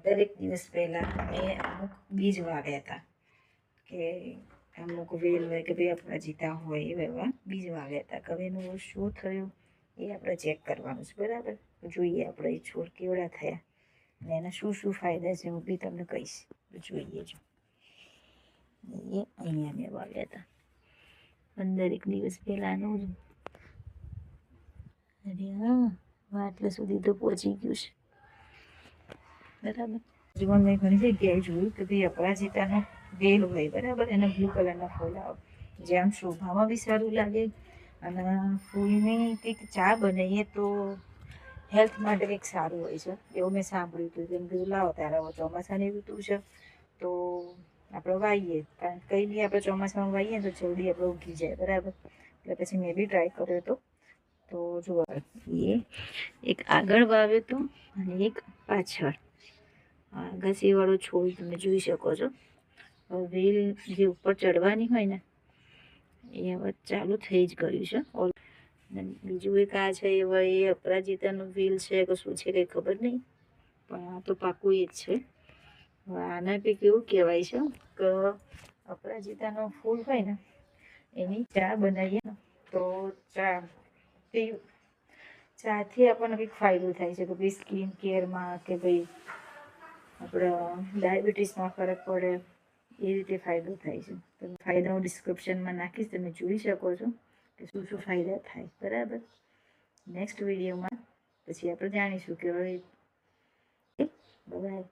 દરેક દિવસ પહેલાં મેં અમુક બીજ વાવ્યા હતા કે અમુક વેલ હોય કે ભાઈ અપરાજિતા હોય એવા બીજ વાવ્યા હતા. હવે એનું શું થયું એ આપણે ચેક કરવાનું છે, બરાબર. જોઈએ આપણે એ છોડ કેવડા થયા અને એના શું શું ફાયદા છે હું બી તમને કહીશ. જોઈએ જો એ અહીંયા મેં વાવ્યા હતા 15 દિવસ પહેલાંનું જ. અરે હા, આટલા સુધી તો પહોંચી ગયું છે, બરાબર. જીવન મેં ઘણી જગ્યાએ જોયું કે ભાઈ અપરાજિતાનો વેલ હોય, બરાબર, એના બ્લુ કલરના ફૂલ આવે, જે આમ શોભામાં બી સારું લાગે અને ફૂલની કંઈક ચા બનાવીએ તો હેલ્થ માટે કંઈક સારું હોય છે એવું મેં સાંભળ્યું હતું. જેમ કે લાવો તારા ચોમાસાની ઋતુ છે તો આપણે વાવીએ, કારણ કે કંઈ બી આપણે ચોમાસામાં વાવીએ તો જલ્દી આપણે ઉગી જાય, બરાબર. એટલે પછી મેં બી ટ્રાય કર્યો હતો. તો જુઓ, એ એક આગળ વાવ્યો હતો અને એક પાછળ. ઘસીવાળો છોડ તમે જોઈ શકો છો. વેલ જે ઉપર ચડવાની હોય ને એ હવે ચાલુ થઈ જ ગયું છે. બીજું એક આ છે એ અપરાજિતાનું વેલ છે કે શું છે કંઈ ખબર નહીં, પણ આ તો પાકું એ જ છે. હવે આના કંઈક એવું કહેવાય છે કે અપરાજિતાનું ફૂલ હોય ને એની ચા બનાવીએ ને તો ચાથી આપણને કંઈક ફાયદો થાય છે કે ભાઈ સ્કિન કેરમાં કે ભાઈ આપણે ડાયાબિટીસમાં ફરક પડે એ રીતે ફાયદો થાય છે. તો ફાયદા હું ડિસ્ક્રિપ્શનમાં નાખીશ, તમે જોઈ શકો છો કે શું શું ફાયદા થાય, બરાબર. નેક્સ્ટ વિડીયોમાં પછી આપણે જાણીશું કે હવે બાય.